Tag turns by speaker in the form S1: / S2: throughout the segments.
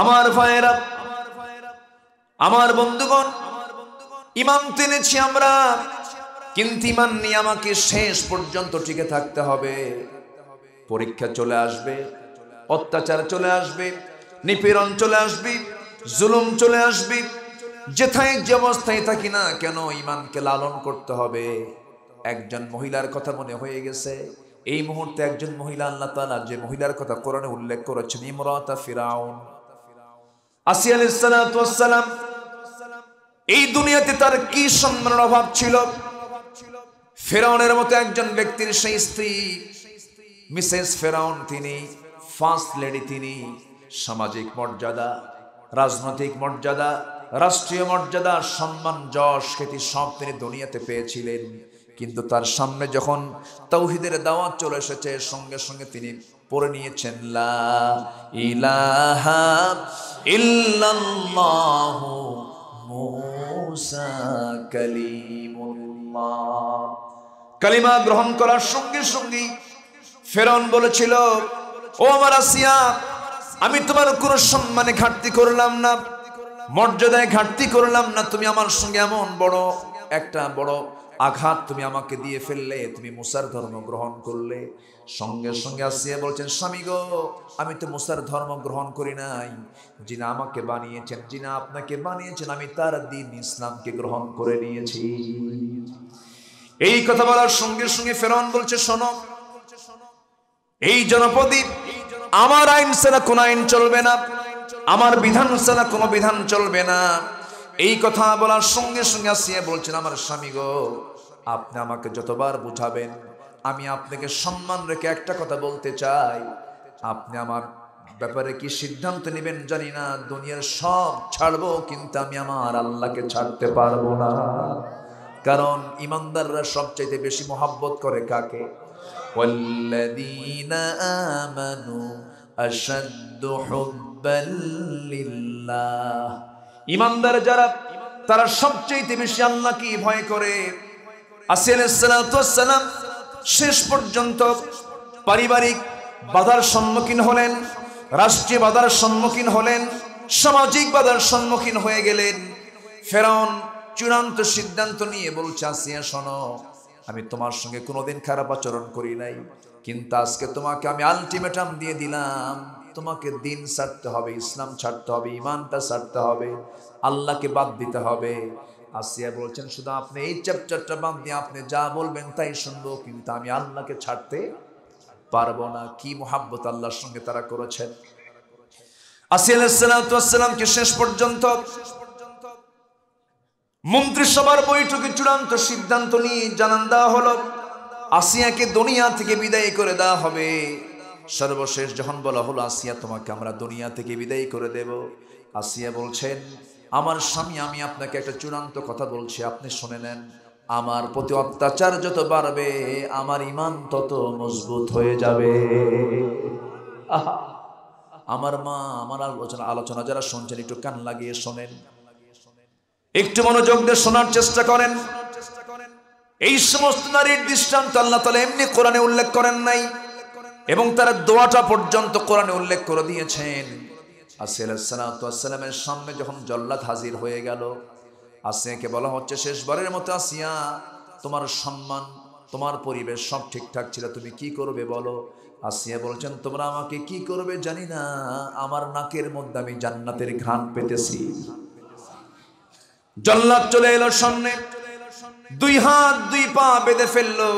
S1: আমার ভাইয়েরা, আমার বন্ধুগণ, ঈমান এনেছি আমরা, কিন্তু ঈমান নিয়ে আমাকে শেষ পর্যন্ত টিকে থাকতে হবে। পরীক্ষা চলে আসবে, অত্যাচার চলে আসবে, নিপীড়ন চলে আসবে, জুলুম চলে আসবে। যেথায় যে অবস্থায় থাকি না কেন ঈমানকে লালন করতে হবে। একজন মহিলার কথা মনে হয়ে গেছে এই মুহূর্তে। একজন মহিলা, আল্লাহ তাআলা যে মহিলার কথা কোরআনে উল্লেখ করেছেন, ইমরাতা ফিরাউন, আসিয়া আলাইহিস সালাতু ওয়াস সালাম। এই দুনিয়াতে তার কি সম্মানের অভাব ছিল। ফেরাউনের মতো একজন ব্যক্তির সেই স্ত্রী মিসেস ফেরাউন, তিনি ফার্স্ট লেডি, তিনি সামাজিক মর্যাদা, রাজনৈতিক মর্যাদা, রাষ্ট্রীয় মর্যাদা, সম্মান, যশ, খ্যাতি সব তিনি দুনিয়াতে পেয়েছিলেন। কিন্তু তার সামনে যখন তাওহীদের দাওয়াত চলে এসেছে, সঙ্গে সঙ্গে তিনি পড়ে নিয়েছেন লা ইলাহা ইল্লাল্লাহু মুসা কালিমুল্লাহ। কালিমা গ্রহণ করার সঙ্গে সঙ্গে ফেরাউন বলেছিল, ও আমার আসিয়া, আমি তোমার কোনো সম্মানে ঘাটতি করলাম না, মর্যাদায় ঘাটতি করলাম না। তুমি আমার সঙ্গে এমন বড় একটা বড় আঘাত তুমি আমাকে দিয়ে ফেললে, তুমি মুসার ধর্ম গ্রহণ করলে। সঙ্গে সঙ্গে আসিয়া বলছেন, স্বামী গো, আমি তো মুসার ধর্ম গ্রহণ করি নাই, যিনি আমাকে বানিয়েছেন, যিনি আপনাকে বানিয়েছেন, আমি তার দ্বীন ইসলামকে গ্রহণ করে নিয়েছি। এই কথা বলার সঙ্গে সঙ্গে ফেরাউন বলছে, শোনো, এই জনপদে আমার আইন ছাড়া কোন আইন চলবে না, আমার বিধান ছাড়া কোনো বিধান চলবে না। এই কথা বলার সঙ্গে সঙ্গে আসিয়া বলছেন, আমার স্বামী গো, আপনি আমাকে যতবার বুঝাবেন, আমি আপনাকে সম্মান রেখে একটা কথা বলতে চাই। আপনি আমার ব্যাপারে কি সিদ্ধান্ত নেবেন জানি না, দুনিয়ার সব ছাড়বো, কিন্তু আমি আমার আল্লাহকে ছাড়তে পারবো না। কারণ ইমানদাররা সবচাইতে বেশি মহব্বত করে কাকে? ওয়াল্লাযীনা আমানু আশাদ্দু হুব্বাল লিল্লাহ। ইমানদার যারা, তারা সবচাইতে বেশি আল্লাহকে ভয় করে। আসিয়া আলাইহিস সালাতু ওয়াস সালাম শেষ পর্যন্ত পারিবারিক বাধার সম্মুখীন হলেন, রাষ্ট্রীয় বাধার সম্মুখীন হলেন, সামাজিক বাধার সম্মুখীন হয়ে গেলেন। ফেরাউন চূড়ান্ত সিদ্ধান্ত নিয়ে বলছে, আসিয়া শোনো, আমি তোমার সঙ্গে কোনোদিন খারাপ আচরণ করি নাই, কিন্তু আজকে তোমাকে আমি আলটিমেটাম দিয়ে দিলাম, তোমাকে দিন ছাড়তে হবে, ইসলাম ছাড়তে হবে, ইমানটা ছাড়তে হবে, আল্লাহকে বাদ দিতে হবে। আসিয়া বলছেন, শুধু আপনি এই চ্যাপ্টারটা বাদ দিয়ে আপনি যা বলবেন তাই শুনবো, কিন্তু আমি আল্লাহকে ছাড়তে পারবো না। কি মুহাব্বত আল্লাহর সঙ্গে তারা করেছেন। আসিয়া আলাইহিস সালাতু ওয়াস সালামকে শেষ পর্যন্ত মন্ত্রিসভার বৈঠকে চূড়ান্ত সিদ্ধান্ত নিয়ে জানান দেওয়া হলো, আসিয়াকে দুনিয়া থেকে বিদায় করে দেওয়া হবে। সর্বশেষ যখন বলা হলো, আসিয়া, তোমাকে আমরা দুনিয়া থেকে বিদায় করে দেব, আসিয়া বলছেন, আমার স্বামী, আমি আপনাকে একটা চূড়ান্ত কথা বলছি, আপনি শুনে নেন। আমার প্রতি অত্যাচার যত বাড়বে, আমার ঈমান তত মজবুত হয়ে যাবে। আহা, আমার মা, আমার আলোচনা যারা শুনছেন, একটু কান লাগিয়ে শোনেন, একটু মনোযোগ দিয়ে শোনার চেষ্টা করেন। এই সমস্ত নারীর দৃষ্টান্ত আল্লাহ তাআলা এমনি কোরআনে উল্লেখ করেন নাই, এবং তার দোয়াটা পর্যন্ত কোরআনে উল্লেখ করে দিয়েছেন। আসিয়া আলাইহিস সালাতু ওয়াস সালামের সামনে যখন জল্লাদ হাজির হয়ে গেল, আসিয়াকে বলা হচ্ছে, শেষবারের মতো আসিয়া, তোমার সম্মান, তোমার পরিবেশ সব ঠিকঠাক ছিল, তুমি কি করবে বলো। আসিয়া বলছেন, তোমরা আমাকে কি করবে জানি না, আমার নাকের মধ্যে আমি জান্নাতের ঘ্রাণ পেতেছি। জল্লাদ চলে এলো সামনে, দুই হাত দুই পা বেঁধে ফেললো,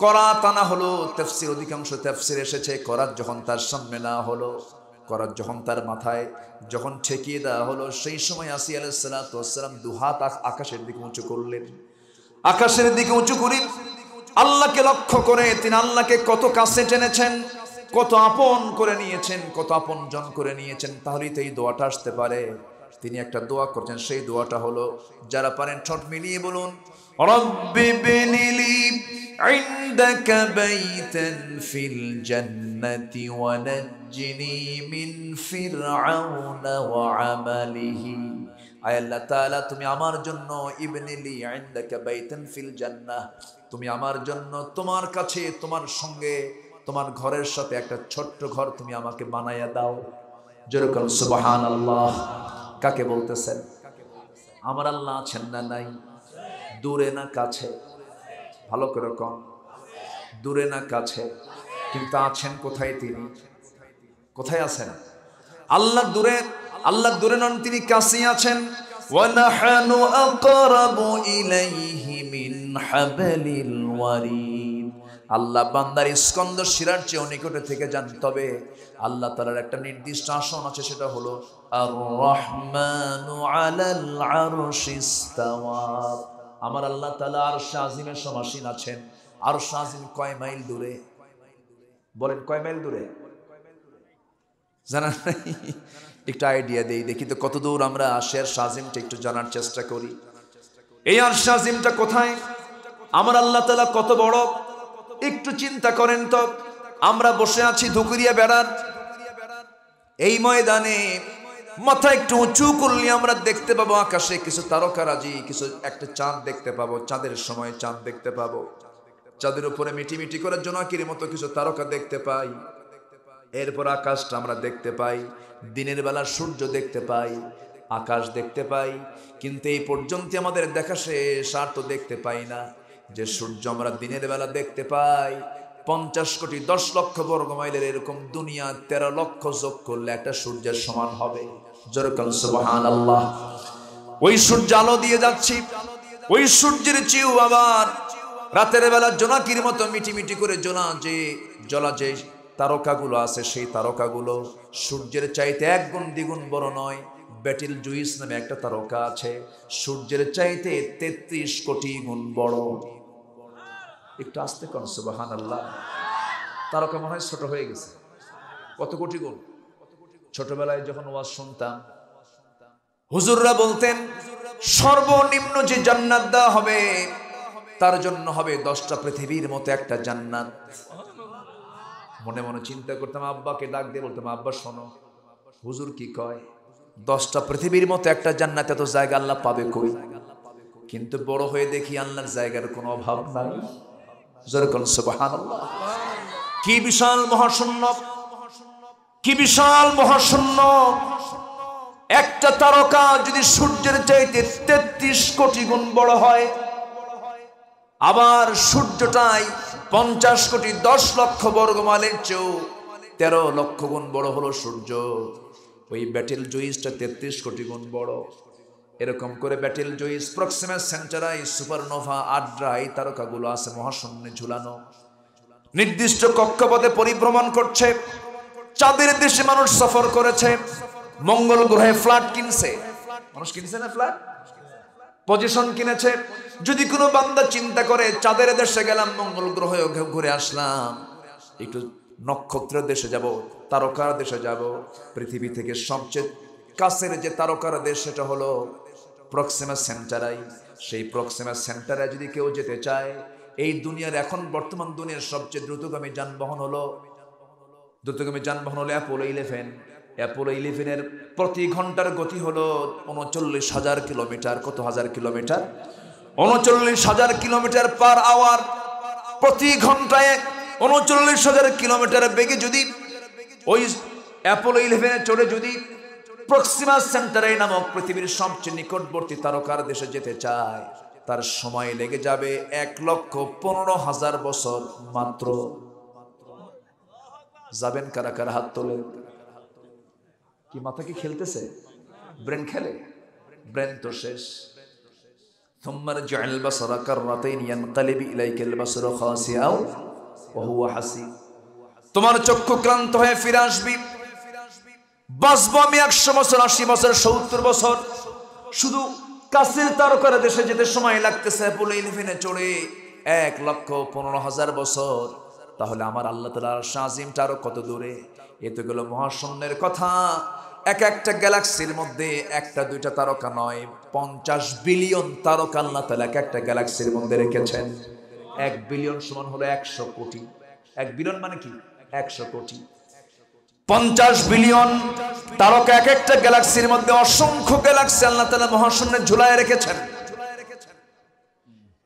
S1: করাত আনা হলো। তাফসীর, অধিকাংশ তাফসীর এসেছে, করাত যখন তার সামনে না হলো, করাত যখন তার মাথায় যখন ঠেকিয়ে দেওয়া হলো, সেই সময় আসিয়া আলাইহিস সালাতু ওয়াস সালাম দু হাত আকাশের দিকে উঁচু করলেন। আকাশের দিকে উঁচু করে আল্লাহকে লক্ষ্য করে, তিনি আল্লাহকে কত কাছে টেনেছেন, কত আপন করে নিয়েছেন, কত আপনজন করে নিয়েছেন, তাহলেই তো এই দোয়াটা আসতে পারে। তিনি একটা দোয়া করছেন, সেই দোয়াটা হলো, যারা পারেন ঠোঁট মিলিয়ে বলুন, রব্বি বিনিলি ইনদাকা বাইতান ফিল জান্নাতি ওয়া নাজ্জিনি মিন ফিরআউনা ওয়া আমালিহি। আয় আল্লাহ তাআলা, তুমি আমার জন্য ইবনিলি ইনদাকা বাইতান ফিল জান্নাহ, তুমি আমার জন্য তোমার কাছে, তোমার সঙ্গে, তোমার ঘরের সাথে একটা ছোট্ট ঘর তুমি আমাকে বানায়া দাও, যেরকম সুবহানাল্লাহ। কাকে বলতেছেন? আমার আল্লাহ আছেন না নাই? দূরে না কাছে? ভালো করে কন, দূরে না কাছে? কিন্তু আছেন কোথায় তিনি? কোথায় আছেন? আল্লাহ দূরে, আল্লাহ দূরে নন, তিনি কাছেই আছেন। ওয়া নাহনু আকরাবু ইলাইহি মিন হাবলিল ওয়ারিদ। আল্লাহ বান্দার স্কন্দ শিরার চেয়ে নিকটে থেকে যান। তবে আল্লাহ তাআলার একটা নির্দিষ্ট আসন আছে, সেটা হলো আর রহমানু আলাল আরশিস তাওয়া। আমার আল্লাহ তাআলা আরশ আজিমের সমাসীন আছেন। আরশ আজিম কয় মাইল দূরে? বলেন কয় মাইল দূরে? জানা নাই? একটু আইডিয়া দেই, দেখি তো কত দূর আমরা আরশ আজিমটা একটু জানার চেষ্টা করি। এই আরশ আজিমটা কোথায়? আমার আল্লাহ তাআলা কত বড় একটু চিন্তা করেন তো। আমরা বসে আছি ধুকুরিয়া বেড়ার এই ময়দানে, মাথা একটু উঁচু করলে আমরা দেখতে পাবো আকাশে কিছু তারকারাজি, কিছু একটা চাঁদ দেখতে পাবো। চাঁদের সময় চাঁদ দেখতে পাবো। চাঁদের উপরে মিটি মিটি করে জোনাকির মতো কিছু তারকা দেখতে পাই। এরপর আকাশটা আমরা দেখতে পাই, দিনের বেলা সূর্য দেখতে পাই, আকাশ দেখতে পাই। কিন্তু এই পর্যন্ত আমাদের দেখা শেষ, আর তো দেখতে পাই না। যে সূর্য আমরা দিনের বেলা দেখতে পাই 50 কোটি 10 লক্ষ বর্গ মাইলের এরকম দুনিয়া 13 লক্ষ যোগ করলে একটা সূর্যের সমান হবে। যেরকম সুবহানাল্লাহ। ওই সূর্য আলো দিয়ে যাচ্ছি, ওই সূর্যের চেয়েও আবার রাতের বেলা জোনাকির মতো মিটি মিটি করে জ্বলা যে তারকাগুলো আছে, সেই তারকাগুলো সূর্যের চাইতে 1 গুণ 2 গুণ বড় নয়। ব্যাটেল জুইস নামে একটা তারকা আছে, সূর্যের চাইতে 33 কোটি গুণ বড়। একটু আস্তে কর সুবহানাল্লাহ। তারকা মনে হয় ছোট হয়ে গেছে। কত কোটি গুণ? ছোটবেলায় যখন ওয়াজ শুনতাম, হুজুররা বলতেন সর্বনিম্ন যে জান্নাত দেওয়া হবে তার জন্য হবে 10টা পৃথিবীর মতো একটা জান্নাত। মনে মনে চিন্তা করতাম, আব্বাকে ডাক দিয়ে বলতাম, আব্বা শোনো, হুজুর কি কয়? 10টা পৃথিবীর মতো একটা জান্নাত, এত জায়গা আল্লাহ পাবে কই? কিন্তু বড় হয়ে দেখি আল্লাহর জায়গার কোনো অভাব নাই। যেরকম সুবহানাল্লাহ। কি বিশাল মহাশূন্য, কি বিশাল মহাশূন্য। একটা তারকা যদি সূর্যের চাইতে 33 কোটি গুণ বড় হয়, আবার সূর্যটাই 50 কোটি 10 লক্ষ বর্গ মাইলের চেয়েও 13 লক্ষ গুণ বড় হলো সূর্য। ওই ব্যাটেল জুইসটা 33 কোটি গুণ বড়। এরকম করে battle juice, Proxima Centauri, supernova, আড্রা, এই তারকাগুলো আছে মহাশূন্যে ঝুলানো। নির্দিষ্ট কক্ষপথে পরিভ্রমণ করছে। চাঁদের দেশে মানুষ সফর করেছে। মঙ্গল গ্রহে ফ্ল্যাট কিনছে। মানুষ কিনছে না ফ্ল্যাট? পজিশন কিনেছে। যদি কোনো বান্দা চিন্তা করে চাঁদের দেশে গেলাম, মঙ্গল গ্রহে ঘুরে আসলাম, একটু নক্ষত্রের দেশে যাব, তারকার দেশে যাব, পৃথিবী থেকে সবচেয়ে কাছের যে তারকার দেশ সেটা হলো প্রক্সিমা সেন্টারাই। সেই প্রক্সিমা সেন্টারে যদি কেউ যেতে চায়, এই দুনিয়ার এখন বর্তমান দুনিয়ার সবচেয়ে দ্রুতগামী যানবাহন হলো অ্যাপোলো 11। অ্যাপোলো 11-এর প্রতি ঘন্টার গতি হলো 39,000 কিলোমিটার। কত হাজার কিলোমিটার? 39,000 kilometre per hour. প্রতি ঘন্টায় 39,000 কিলোমিটার বেগে যদি ওই অ্যাপোলো 11-এ চড়ে যদি প্রক্সিমা সেন্টারাই নামক পৃথিবীর সবচেয়ে নিকটবর্তী তারকার দেশে যেতে চায়, তার সময় লেগে যাবে 1,15,000 বছর মাত্র। যাবেন কারা কারা? হাত তোলেন। কি মাথা কি খেলতেছে? ব্রেন খেলে? ব্রেন তো শেষ। থুম্মা রাজি'আল বাসারা কাররাতাইন ইয়ানকালিবু ইলাইকাল বাসারু খাসিআও ওয়া হুয়া হাসিব। তোমার চক্ষু ক্লান্ত হয়ে ফিরে আসবি। বাঁচবো আমি 100 বছর, 80 বছর, 70 বছর। শুধু কাছের তারকার দেশে যেতে সময় লাগতেছে অ্যাপোলো 11-এ চড়ে 1,15,000 বছর। তাহলে আমার আল্লাহ তাআলার শাজিমটা আরো কত দূরে? এ তো গেল মহাশূন্যের কথা। একটা গ্যালাক্সির মধ্যে একটা দুইটা তারকা নয়, 50 বিলিয়ন তারকা আল্লাহ তাআলা একটা গ্যালাক্সির মধ্যে রেখেছেন। 1 বিলিয়ন সমান হলো 100 কোটি। 1 বিলিয়ন মানে কি? 100 কোটি। 50 বিলিয়ন তারকা একটা গ্যালাক্সির মধ্যে। অসংখ্য গ্যালাক্সি আল্লাহ তাআলা মহাশূন্যে ঝুলায় রেখেছেন।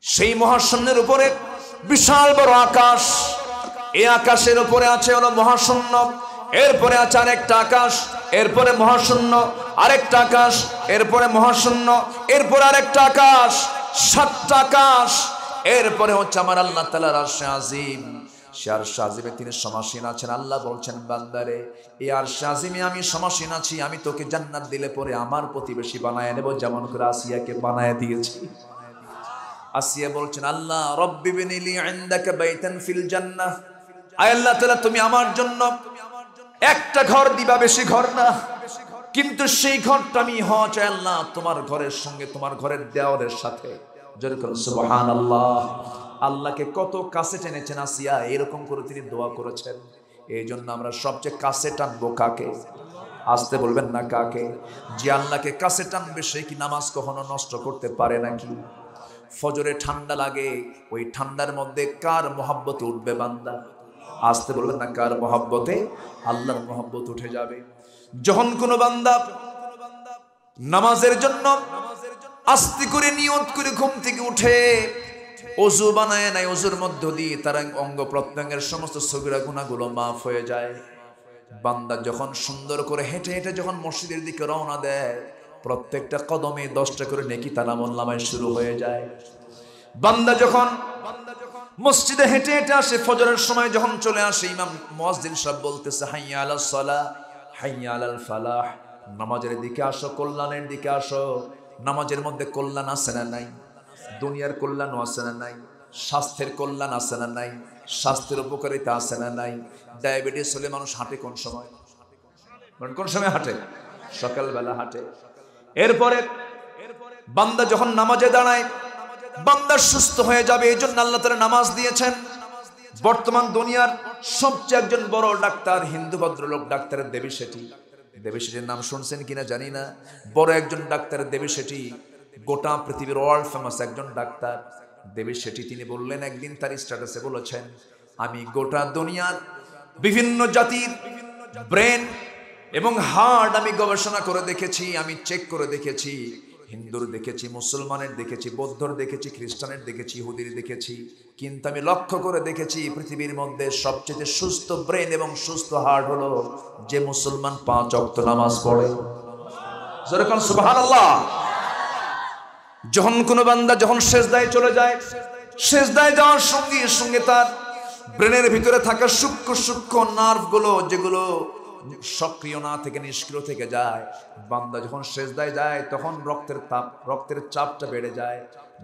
S1: সেই মহাশূন্যের উপরে বিশাল বড় আকাশ। এই আকাশের উপরে আছে হলো মহাশূন্য। এরপরে আছে আরেকটা আকাশ, এরপরে মহাশূন্য, আরেকটা আকাশ, এরপরে মহাশূন্য, এরপরে আরেকটা আকাশ, 7টা আকাশ। এরপরে হচ্ছে আমার আল্লাহ তাআলার আরশে আজিম। সে আরশে আজিমে তিনি সমাসীন আছেন। আল্লাহ বলছেন, বান্দারে এই আরশে আজিমে আমি সমাসীন আছি, আমি তোকে জান্নাত দিলে পরে আমার প্রতিবেশী বানায় নেব, যেমন করে আসিয়াকে বানায় দিয়েছি। আসিয়া বলছেন, আল্লাহ রব্বি বিনিলি ইনদাকা বাইতান ফিল জান্নাহ, আয় আল্লাহ তাআলা তুমি আমার জন্য একটা ঘর দিবা, বেশি ঘর না, কিন্তু সেই ঘরটা আমি হওয়া চাই আল্লাহ তোমার ঘরের সঙ্গে, তোমার ঘরের দেওয়ালের সাথে। জোরে করুন সুবহানাল্লাহ। আল্লাহকে কত কাছে টেনেছেন আসিয়া, এরকম করে তিনি দোয়া করেছেন। এই জন্য আমরা সবচেয়ে কাছে টানবো কাকে? আসতে বলবেন না কাকে? যে আল্লাহকে কাছে টানবে সে কি নামাজ কখনো নষ্ট করতে পারে নাকি? ফজরে ঠান্ডা লাগে, ওই ঠান্ডার মধ্যে কার মহব্বতে উঠবে বান্দা? আসতে বলবেন না কার মহব্বতে? আল্লাহর মহব্বত উঠে যাবে। যখন কোনো বান্দা নামাজের জন্য আস্তে করে নিয়ত করে ঘুম থেকে উঠে, ওযু বানায় নাই, ওযুর মধ্য দিয়ে তার অঙ্গ প্রত্যঙ্গের সমস্ত সগীরা গুনাহগুলো মাফ হয়ে যায়। বান্দা যখন সুন্দর করে হেঁটে হেঁটে যখন মসজিদের দিকে রওনা দেয়, প্রত্যেকটা কদমে 10টা করে নেকি তার আমলনামায় শুরু হয়ে যায়। বান্দা যখন মসজিদে হেঁটে হেঁটে আসে, ফজরের সময় যখন চলে আসে, ইমাম মুয়াজ্জিন সাহেব বলতেছে, হাইয়া আলাস সালাহ হাইয়া আলাল ফালাহ, নামাজের দিকে আসো, কল্যাণের দিকে আসো। নামাজের মধ্যে কল্যাণ আছে না নাই? দুনিয়ার কল্যাণও আছে না নাই? স্বাস্থ্যের কল্যাণ আছে না নাই? স্বাস্থ্যের উপকারিতা আছে না নাই? ডায়াবেটিস হলে মানুষ হাঁটে কোন সময়? কোন সময় হাঁটে? সকালবেলা হাঁটে। এরপরে বান্দা যখন নামাজে দাঁড়ায়, বান্দা সুস্থ হয়ে যাবে। এই জন্য আল্লাহ তাআলা নামাজ দিয়েছেন। বর্তমান দুনিয়ার সবচেয়ে একজন বড় ডাক্তার, হিন্দু ভদ্রলোক, ডাক্তার দেবী শেঠি। দেবী শেঠির নাম শুনছেন কিনা জানি না। বড় একজন ডাক্তার দেবী শেঠি, গোটা পৃথিবীর ওয়ার্ল্ড ফেমাস একজন ডাক্তার দেবী শেঠি। তিনি বললেন, একদিন তার স্ট্যাটাসে বলেছেন, আমি গোটা দুনিয়ার বিভিন্ন জাতির ব্রেন এবং হার্ট আমি গবেষণা করে দেখেছি, আমি চেক করে দেখেছি। হিন্দুর দেখেছি, মুসলমানের দেখেছি, বৌদ্ধর দেখেছি, খ্রিস্টানের দেখেছি, ইহুদির দেখেছি, কিন্তু আমি লক্ষ্য করে দেখেছি পৃথিবীর মধ্যে সবচেয়ে সুস্থ ব্রেন এবং সুস্থ হার্ট হলো যে মুসলমান 5 ওয়াক্ত নামাজ পড়ে। জোরে কোন সুবহানাল্লাহ। যখন কোনো বান্দা যখন সেজদায় চলে যায়, সেজদায় যাওয়ার সঙ্গে সঙ্গে তার ব্রেনের ভিতরে থাকা সূক্ষ্ম সূক্ষ্ম নার্ভগুলো, যেগুলো সক্রিয় না থেকে নিষ্ক্রিয় থেকে যায়, বান্দা যখন সেজদায় যায় তখন রক্তের চাপটা বেড়ে যায়।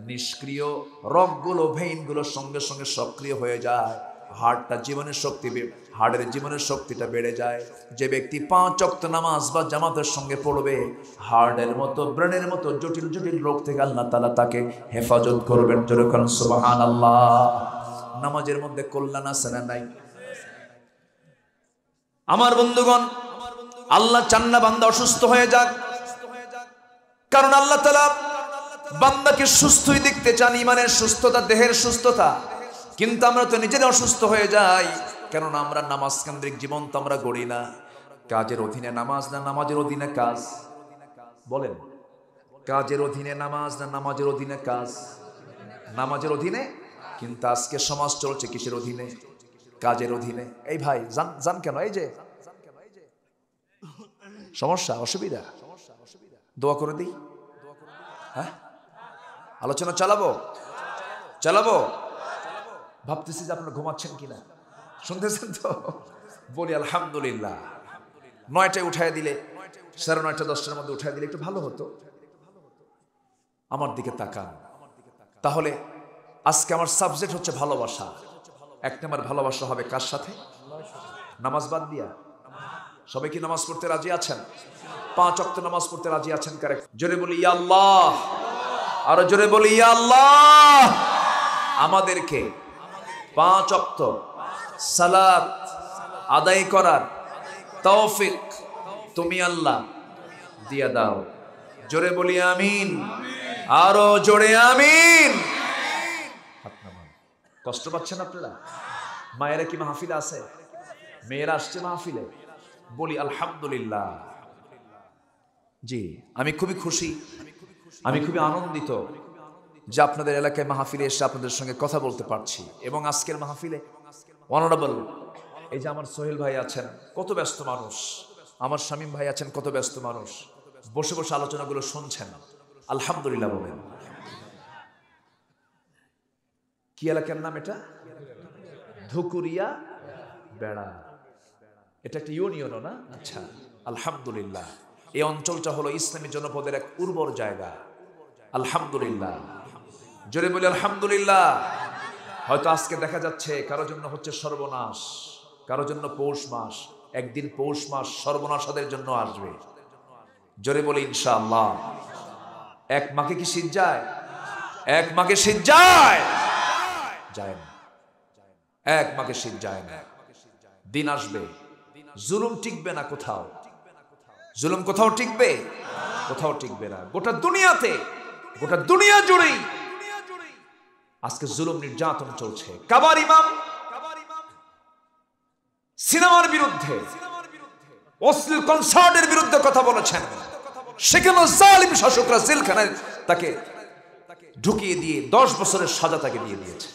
S1: নিষ্ক্রিয় রগগুলো, ভেইনগুলো সঙ্গে সঙ্গে সক্রিয় হয়ে যায়। হার্টের জীবনের শক্তিটা বেড়ে যায়। যে ব্যক্তি 5 ওয়াক্ত নামাজ বা জামাতের সঙ্গে পড়বে, হার্টের মতো, ব্রেনের মতো জটিল জটিল রোগ থেকে আল্লাহ তাআলা তাকে হেফাজত করবেন। জোরে বলুন সুবহানাল্লাহ। নামাজের মধ্যে কল্যাণ আছে না নাই? আমার বন্ধুগণ, আল্লাহ চান না বান্দা অসুস্থ হয়ে যাক, কারণ আল্লাহ তাআলা বান্দাকে সুস্থই দেখতে চান, ইমানের সুস্থতা, দেহের সুস্থতা। কিন্তু আমরা তো নিজেরা অসুস্থ হয়ে যাই, কেননা আমরা নামাজ কেন্দ্রিক জীবন তো আমরা গড়ি না। কাজের অধীনে নামাজ না নামাজের অধীনে কাজ? বলেন, কাজের অধীনে নামাজ না নামাজের অধীনে কাজ? নামাজের অধীনে। কিন্তু আজকে সমাজ চলছে কিসের অধীনে? কাজের অধীনে। এই ভাই জান কেন? এই যে সমস্যা, অসুবিধা, দোয়া করে দিই। হ্যাঁ, আলোচনা চালাবো। ভাবতেছি যে আপনারা ঘুমাচ্ছেন কিনা, শুনতেছেন তো? বলি আলহামদুলিল্লাহ। 9টায় উঠায় দিলে, 9:30 10টার মধ্যে উঠায় দিলে একটু ভালো হতো। আমার দিকে তাকান। তাহলে আজকে আমার সাবজেক্ট হচ্ছে ভালোবাসা। 1 নম্বর ভালোবাসা হবে কার সাথে? নামাজ বাদ দিয়া। সবাই কি নামাজ পড়তে রাজি আছেন? 5 ওয়াক্ত নামাজ পড়তে রাজি আছেন কারে? জোরে বলি ইয়া আল্লাহ। আরো জোরে বলি ইয়া আল্লাহ। আমাদেরকে 5 ওয়াক্ত সালাত আদায় করার তৌফিক তুমি আল্লাহ দিয়া দাও। জোরে বলি আমিন। আরো জোরে আমিন। কষ্ট পাচ্ছেন আপনারা? মায়েরা কি মাহফিলে আছে? মেয়েরা আসছে মাহফিলে? বলি আলহামদুলিল্লাহ। জি, আমি খুবই খুশি, আমি খুবই আনন্দিত যে আপনাদের এলাকায় মাহফিলে এসে আপনাদের সঙ্গে কথা বলতে পারছি। এবং আজকের মাহফিলে অনারেবল এই যে আমার সোহেল ভাই আছেন, কত ব্যস্ত মানুষ, আমার শামীম ভাই আছেন, কত ব্যস্ত মানুষ, বসে বসে আলোচনাগুলো শুনছেন, আলহামদুলিল্লাহ বলেন। কি এলাকার নাম এটা? ধুকুরিয়া বেড়া। এটা একটা ইউনিয়নও না? আচ্ছা, আলহামদুলিল্লাহ। এই অঞ্চলটা হলো ইসলামী জনপদের এক উর্বর জায়গা, আলহামদুলিল্লাহ। জোরে বলি আলহামদুলিল্লাহ। হয়তো আজকে দেখা যাচ্ছে কারো জন্য হচ্ছে সর্বনাশ, কারো জন্য পৌষ মাস, একদিন পৌষ মাস সর্বনাশাদের জন্য আসবে। জোরে বলি ইনশাআল্লাহ। এক মাকে কি শীত যায়? এক মাকে শীত যায়? যায় না, এক মাকে শীত যায় না। দিন আসবে, জুলুম টিকবে না কোথাও, জুলুম কোথাও টিকবে? কোথাও টিকবে না। গোটা দুনিয়াতে, গোটা দুনিয়া জুড়েই আজকে জুলুম নির্যাতন চলছে। কাবার ইমাম সিনেমার বিরুদ্ধে, অশ্লীল কনসার্টের বিরুদ্ধে কথা বলেছেন, সেখানে জালিম শাসকরা জেলখানায় তাকে ঢুকিয়ে দিয়ে 10 বছরের সাজা তাকে দিয়ে দিয়েছে।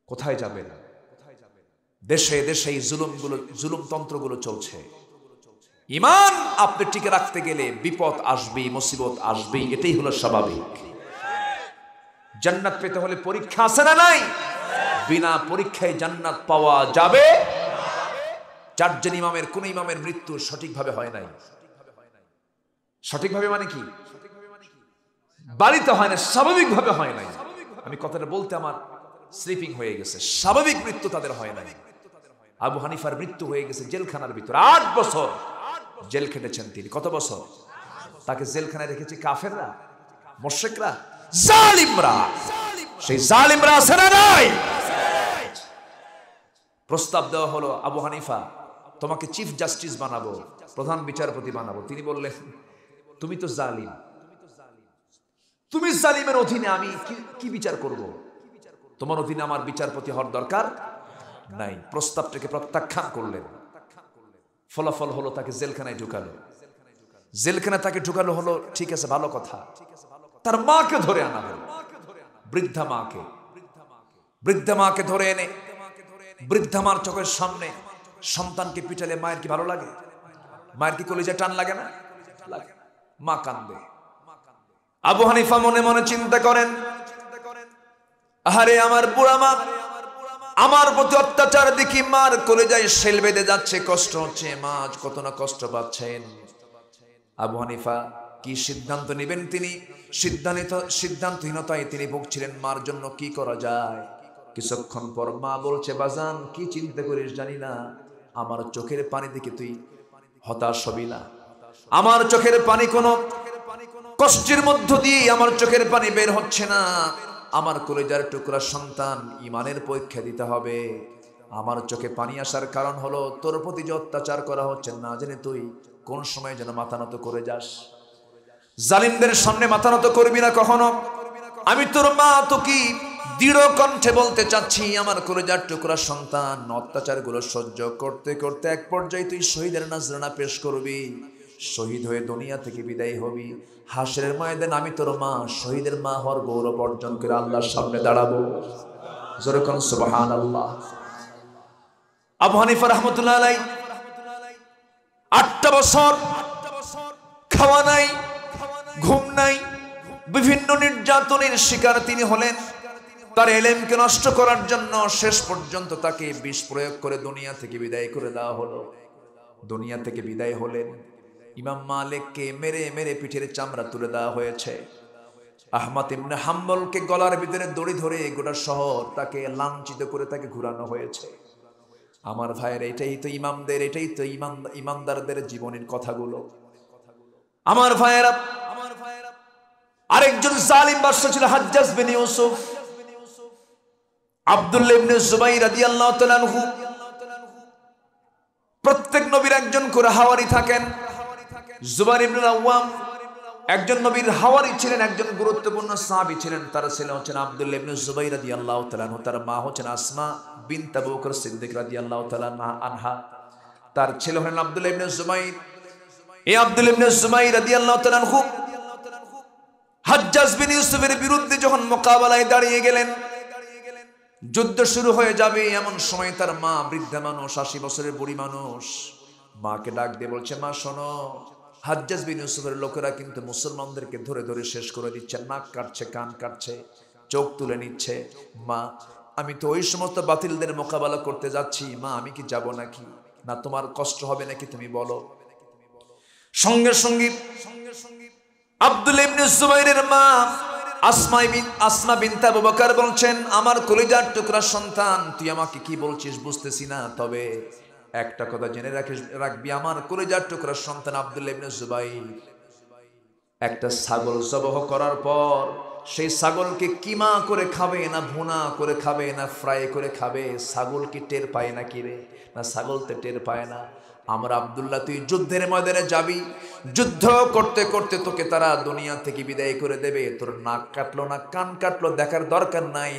S1: কোথায় যাবেন? দেশে দেশে এই জুলুমগুলো, জুলুমতন্ত্রগুলো চলছে। ঈমান আপনি টিকে রাখতে গেলে বিপদ আসবেই, মুসিবত আসবেই, এটাই হলো স্বাভাবিক। জান্নাত পেতে হলে পরীক্ষা আছে না নাই? বিনা পরীক্ষায় জান্নাত পাওয়া যাবে? 4 জন ইমামের কোন ইমামের মৃত্যু সঠিকভাবে হয় নাই। সঠিকভাবে মানে কি? বাড়িতে হয় না, স্বাভাবিকভাবে হয় নাই। আমি কথাটা বলতে আমার স্লিপিং হয়ে গেছে। স্বাভাবিক মৃত্যু তাদের হয় নাই। আবু হানিফার মৃত্যু হয়ে গেছে জেলখানার ভিতরে। 8 বছর জেল খেটেছেন তিনি। কত বছর? তাকে জেলখানায় রেখেছে কাফেররা, মুশরিকরা, জালিমরা। সেই জালিমরা আছে না নাই? প্রস্তাব দেওয়া হলো, আবু হানিফা তোমাকে চিফ জাস্টিস বানাবো, প্রধান বিচারপতি বানাবো। তিনি বললেন, তুমি তো জালিম, তুমি জালিমের অধীনে আমি কি বিচার করব? তোমার অধীনে আমার বিচারপতি হওয়ার দরকার নাই। প্রস্তাবটাকে প্রত্যাখ্যান করলেন। ফলাফল হলো তাকে জেলখানায় ঢুকালো। জেলখানায় তাকে ঢুকালো হলো, ঠিক আছে, ভালো কথা। তার মাকে ধরে আনা হলো, বৃদ্ধা মাকে। বৃদ্ধা মাকে ধরে এনে বৃদ্ধা মার চোখের সামনে সন্তানকে পিটালে মায়ের কি ভালো লাগে? মায়ের কি কলিজায় টান লাগে না? লাগে। মা কান্দে। আবু হানিফা মনে মনে চিন্তা করেন, আরে আমার বুড়া মা, আমার প্রতি অত্যাচার দেখি মার কলিজায় শেল বেঁধে যাচ্ছে, কষ্ট হচ্ছে, মা কত না কষ্ট পাচ্ছেন। আবু হানিফা কি সিদ্ধান্ত নেবেন? তিনি সিদ্ধান্তহীনতায় তিনি ভুগছিলেন। মার জন্য কি করা যায়? কিছুক্ষণ পর মা বলছে, বাজান কি চিন্তা করিস জানি না, আমার চোখের পানি দেখে তুই হতাশ হবি না। আমার চোখের পানি কোনো কষ্টের মধ্য দিয়ে আমার চোখের পানি বের হচ্ছে না। আমার কলিজার টুকরা সন্তান, ইমানের পরীক্ষা দিতে হবে। আমার চোখে পানি আসার কারণ হলো তোর প্রতি যে অত্যাচার করা হচ্ছে, না জেনে তুই কোন সময় যেন মাথা নত করে যাস। জালিমদের সামনে মাথা নত করবি না কখনো। আমি তোর মা, তো কি দৃঢ় কণ্ঠে বলতে চাচ্ছি, আমার কলিজার টুকরা সন্তান, অত্যাচারগুলো সহ্য করতে করতে এক পর্যায়ে তুই শহীদের নাজরানা পেশ করবি, শহীদ হয়ে দুনিয়া থেকে বিদায় হবি। হাসরের ময়দানে আমি তোর মা, শহীদের মা হওয়ার গৌরব অর্জন করে আল্লাহর সামনে দাঁড়াবো। জোরে কোন সুবহানাল্লাহ। আবু হানিফা রাহমাতুল্লাহ আলাইহি 8টা বছর খাওয়া নাই, ঘুম নাই, বিভিন্ন নির্যাতনের শিকার তিনি হলেন। তার ইলমকে নষ্ট করার জন্য শেষ পর্যন্ত তাকে বিষ প্রয়োগ করে দুনিয়া থেকে বিদায় করে দেওয়া হলো। দুনিয়া থেকে বিদায় হলেন। ইমাম মালিককে মেরে মেরে পিঠের চামড়া তুলে দেওয়া হয়েছে। আহমদ ইবনে হাম্বলকে গলার ভিতরে দড়ি ধরে গোটা শহর তাকে লাঞ্ছিত করে তাকে ঘুরানো হয়েছে। আমার ভাইয়ের, এটাই তো ইমামদের, এটাই তো ইমানদারদের জীবনের কথাগুলো। আমার ভাইয়েরা, আরেকজন জালিম বাদশা ছিল হাজ্জাজ বিন ইউসুফ। আব্দুল্লাহ ইবনে জুবাইর রাদিয়াল্লাহু তাআলা আনহু, প্রত্যেক নবীর একজন করে হাওয়ারি থাকেন। জুবাইর ইবনে আওয়াম একজন নবীর হাওয়ারি ছিলেন, একজন গুরুত্বপূর্ণ সাহাবী ছিলেন। তার ছেলে হচ্ছেন আব্দুল্লাহ ইবনে জুবাইর রাদিয়াল্লাহু তাআলা আনহু, তার মা হচ্ছেন আসমা বিনত আবু বকর সিদ্দিক রাদিয়াল্লাহু তাআলা আনহা। তার ছেলে হলেন আব্দুল্লাহ ইবনে জুবাইর। এই আব্দুল্লাহ ইবনে জুবাইর রাদিয়াল্লাহু তাআলা আনহু হাজ্জাজ বিন ইউসুফের বিরুদ্ধে যখন মোকাবেলায় দাঁড়িয়ে গেলেন, যুদ্ধ শুরু হয়ে যাবে এমন সময় তার মা, বৃদ্ধা মানুষ, 80 বছরের বুড়ি মানুষ, মাকে ডাক দিয়ে বলছে, মা শোনো, হাজ্জাজ বিন ইউসুফের লোকেরা কিন্তু মুসলমানদেরকে ধরে ধরে শেষ করে দিচ্ছে, নাক কাটছে, কান কাটছে, চোখ তুলে নিচ্ছে। মা, আমি তো ওই সমস্ত বাতিলদের মোকাবেলা করতে যাচ্ছি, মা আমি কি যাব নাকি? না তোমার কষ্ট হবে নাকি তুমি বলো। সঙ্গে সঙ্গে আব্দুল্লাহ ইবনে জুবাইরের মা আসমা বিনতে আবু বকর বলছেন, আমার কলিজার টুকরা সন্তান, তুই আমাকে কি বলছিস বুঝতেছি না, তবে একটা কথা জেনে রাখবি, আমার কলিজার টুকরা সন্তান আব্দুল্লাহ ইবনে জুবাইর একটা ছাগল জবাহ করার পর সেই ছাগলকে কিমা করে খাবে, না ভুনা করে খাবে, না ফ্রাই করে খাবে, ছাগল কি টের পায় না কি রে? না ছাগল তো টের পায় না। আমরা আব্দুল্লাহ, তুই যুদ্ধের ময়দানে যাবি, যুদ্ধ করতে করতে তোকে তারা দুনিয়া থেকে বিদায় করে দেবে, তোর নাক কাটলো না কান কাটলো দেখার দরকার নাই,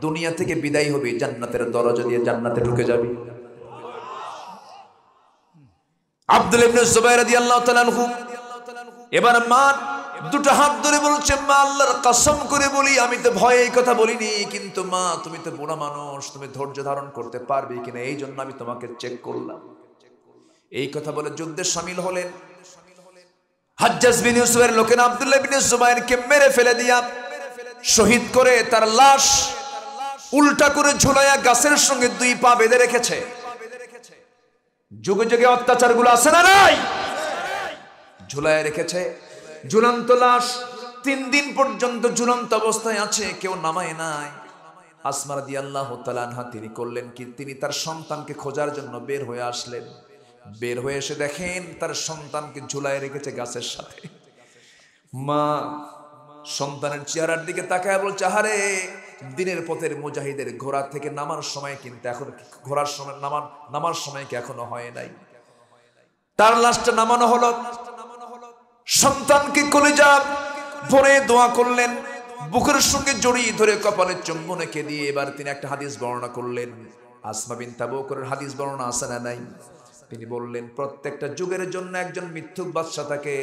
S1: দুনিয়া থেকে বিদায় হবে, জান্নাতের দরজা দিয়ে জান্নাতে ঢুকে যাবি। আব্দুল্লাহ ইবনে জুবাইর রাদিয়াল্লাহু তাআলা আনহু এবার মা দুটো হাত ধরে বলছে, মা আল্লাহর কসম করে বলি, আমি তো ভয়ে এই কথা বলিনি, কিন্তু মা তুমি তো বুড়া মানুষ, তুমি ধৈর্য ধারণ করতে পারবে কিনা, এই জন্য আমি তোমাকে চেক করলাম। এই কথা বলে যুদ্ধে শামিল হলেন। হাজ্জাজ বিন ইউসুফের লোকেরা আব্দুল্লাহ ইবনে জুবাইরকে মেরে ফেলে দিয়া শহীদ করে তার লাশ উল্টা করে ঝুলাইয়া গাছের সঙ্গে 2 পা বেঁধে রেখেছে। যুগে যুগে অত্যাচারগুলো আছে না নাই? ঝুলাইয়া রেখেছে, ঝুলন্ত লাশ 3 দিন পর্যন্ত ঝুলন্ত অবস্থায় আছে, কেউ নামায় নাই। আসমা রাদিয়াল্লাহু তাআলা আনহা তিনি করলেন কি, তিনি তার সন্তানকে খোঁজার জন্য বের হয়ে আসলেন। বের হয়ে এসে দেখেন তার সন্তানকে ঝুলায় রেখেছে গাছের সাথে। মা সন্তানের চেহারার দিকে তাকায় বলছে, আহারে দিনের পথের মুজাহিদের ঘোড়া থেকে নামার সময় কিন্তু এখন, ঘোড়ার সময় নামার সময় কি এখনো হয় নাই। তার লাশটা নামানো হলো, সন্তানকে কলিজা ভরে দোয়া করলেন, বুকের সঙ্গে জড়িয়ে ধরে কপালে চুম্বন এঁকে দিয়ে এবার তিনি একটা হাদিস বর্ণনা করলেন। আসমা বিনতে আবু বকরের হাদিস বর্ণনা আছে না নাই? তিনি বললেন, প্রত্যেকটা যুগের জন্য একজন মিথ্যুক বাদশা থাকে।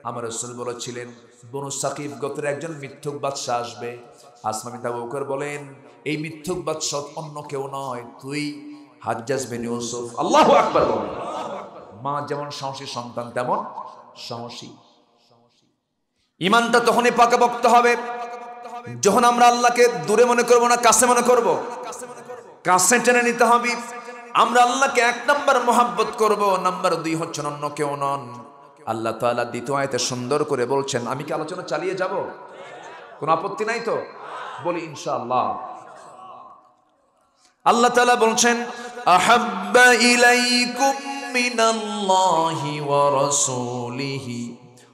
S1: আমার রাসূল বলেছিলেন, বনু সাকিব গোত্রের একজন মিথ্যুক বাদশা আসবে। আসমা বিনতে আবু বকর বলেন, এই মিথ্যুক বাদশা অন্য কেউ নয়, তুই হাজ্জাজ বিন ইউসুফ। আল্লাহু আকবার বলেন। মা যেমন সাহসী, সন্তান তেমন সাহসী। ঈমানটা তখনই পাকাপোক্ত হবে যখন আমরা আল্লাহকে দূরে মনে করব না, কাছে মনে করব। কাছে টেনে নিতে হবে। আমরা আল্লাহকে 1 নম্বর মহব্বত করব, নাম্বার 2 হচ্ছে অন্য কেউ নন। আল্লাহ তাআলা দ্বিতীয় আয়াতে সুন্দর করে বলছেন, আমি কি আলোচনা চালিয়ে যাব? কোনো আপত্তি নাই তো? বলি ইনশাআল্লাহ। আল্লাহ তাআলা বলছেন, আহাব্বা ইলাইকুম মিনাল্লাহি ওয়া রাসূলিহি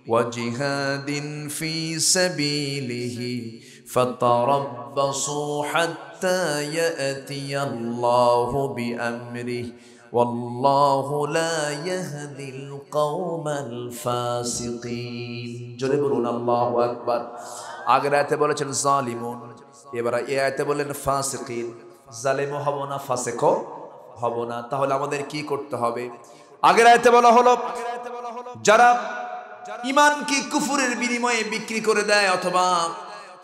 S1: ওয়া জিহাদিন ফি সাবিলিহি ফাতারাব্বাসু হাত্তা ইয়াতিয়াল্লাহু বিআমরিহি ওয়াল্লাহু লা ইয়াহদিল কওমাল ফাসিকিন। জোরে বলুন আল্লাহু আকবার। আগের আয়াতে বলেছেন জালিমুন, এবার এই আয়াতে বলেন ফাসিকিন। জালিমও হব না, ফাসিকও হব না। তাহলে আমাদের কি করতে হবে? আগের আয়াতে বলা হলো, যারা ঈমানকে কুফরের বিনিময়ে বিক্রি করে দেয়, অথবা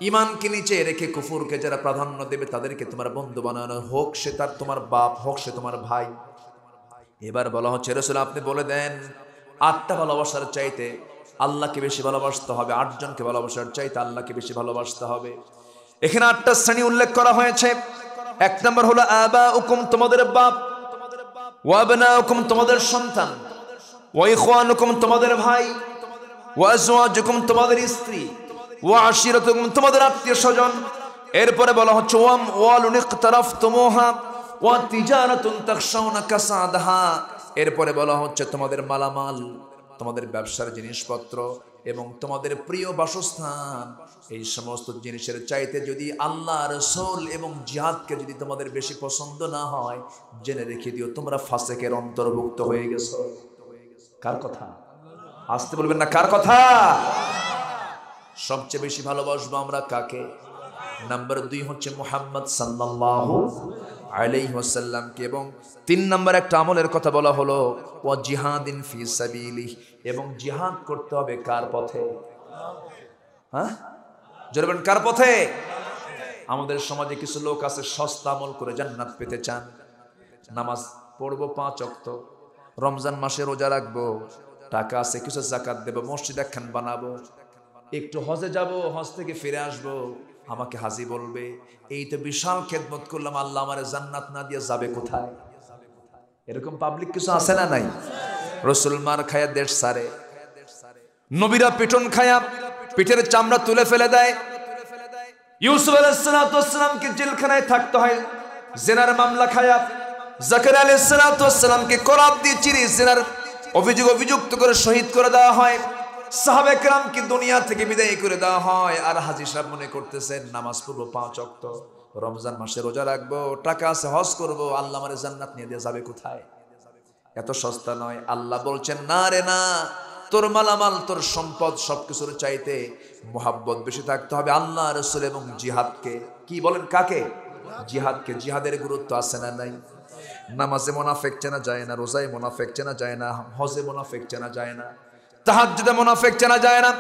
S1: ঈমানকে নিচে রেখে কুফরকে যারা প্রাধান্য দেবে, তাদেরকে তোমার বন্ধু বানানো, হোক সে তার তোমার বাপ, হোক সে তোমার ভাই। এবার বলা হচ্ছে, রাসূল আপনি বলে দেন, 8টা ভালোবাসার চাইতে আল্লাহকে বেশি ভালোবাসতে হবে, 8 জনকে ভালোবাসার চাইতে আল্লাহকে বেশি ভালোবাসতে হবে। এখানে 8টা শ্রেণী উল্লেখ করা হয়েছে। 1 নম্বর হলো আবাউকুম, তোমাদের বাপ, ওয়া আবনাউকুম, তোমাদের সন্তান, ওয়া ইখওয়ানুকুম, তোমাদের ভাই, ওয়া আজওয়াজুকুম, তোমাদের স্ত্রী, ওয়া আশিরাতুকুম, তোমাদের আত্মীয় স্বজন। এরপরে বলা হচ্ছে ওয়ালুন ইকতারাফতুমুহা ওয়া তিজারাতুন তাখশাউনা কাসাদাহা। এরপরে বলা হচ্ছে তোমাদের মালামাল, তোমাদের ব্যবসার জিনিসপত্র এবং তোমাদের প্রিয় বাসস্থান। এই সমস্ত জিনিসের চাইতে যদি আল্লাহ, রাসূল এবং জিহাদকে যদি তোমাদের বেশি পছন্দ না হয়, জেনে রেখে দিও তোমরা ফাসিকের অন্তর্ভুক্ত হয়ে গেছো। কার কথা? আসতে বলবেন না, কার কথা? সবচেয়ে বেশি ভালোবাসবো আমরা কাকে? নাম্বার 2 হচ্ছে মুহাম্মদ সাল্লাল্লাহু আলাইহি ওয়াসাল্লামকে। এবং 3 নম্বর একটা আমলের কথা বলা হলো, ওয়া জিহাদিন ফি সাবিলিহি, এবং জিহাদ করতে হবে কার পথে? হ্যাঁ জোরে বলেন, কার পথে? আমাদের সমাজে কিছু লোক আছে সস্তা আমল করে জান্নাত পেতে চান। নামাজ পড়বো 5 ওয়াক্ত, রমজান মাসে রোজা রাখবো, টাকা আছে কিছু যাকাত দেব, মসজিদ একখান বানাবো, একটু হজে যাব, হজ থেকে ফিরে আসবো, আমাকে হাজি বলবে। এই তো বিশাল খেদমত করলাম, আল্লাহ আমারে জান্নাত না দিয়ে যাবে কোথায়? এরকম পাবলিক কিছু আছে না নাই? রসুল মার খায়া দেশ সারে, নবীরা পিটন খায়া পিঠের চামড়া তুলে ফেলে দেয়। ইউসুফ আলাইহিসসালামকে জেলখানায় থাকতে হয় জিনার মামলা খায়া। জাকারিয়া আলাইহিসসালামকে করাত দিয়ে চিরে জিনার অভিযুক্ত করে শহীদ করে দেওয়া হয়। সাহাবায়ে কেরামকে দুনিয়া থেকে বিদায় করে দেওয়া হয়। আর হাজী সাহেব মনে করতেছেন নামাজ পড়বো 5 ওয়াক্ত, রমজান মাসে রোজা রাখবো, টাকা আছে হজ করবো, আল্লাহ আমারে জান্নাত নিয়ে দিয়ে যাবে কোথায়? এত সস্তা নয়। আল্লাহ বলছেন না রে না, তোর মালামাল তোর সম্পদ সবকিছুর চাইতে মুহাব্বত বেশি থাকতে হবে আল্লাহ রাসূল এবং জিহাদকে। কি বলেন কাকে? জিহাদকে। জিহাদের গুরুত্ব আছে না নাই? নামাজে মুনাফিক চেনা যায় না, রোজায় মুনাফিক চেনা যায় না, হজে মুনাফিক চেনা যায় না, তাহাজ্জুদে মুনাফিক চেনা যায় না।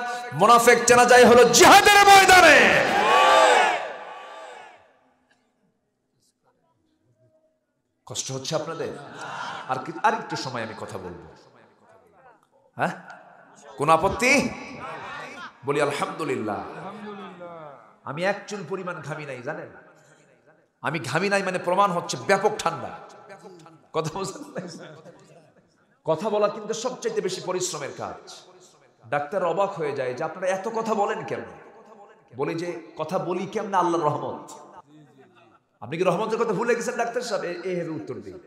S1: মুনাফিক চেনা যায় হলো জিহাদের ময়দানে। কষ্ট হচ্ছে আপনাদের? আর একটু সময় আমি কথা বলবো, হ্যাঁ? কোন আপত্তি? বলি আলহামদুলিল্লাহ। আমি এক চুল পরিমাণ ঘামি নাই, জানেন? আমি ঘামি নাই মানে প্রমাণ হচ্ছে ব্যাপক ঠান্ডা। কথা বুঝলেন? কথা বলা কিন্তু সবচাইতে বেশি পরিশ্রমের কাজ। ডাক্তার অবাক হয়ে যায় যে আপনারা এত কথা বলেন কেন? বলি যে কথা বলি কেমন? আল্লাহর রহমত। আপনি কি রহমতের কথা ভুলে গেছেন ডাক্তার সাহেব? এইভাবে উত্তর দিন।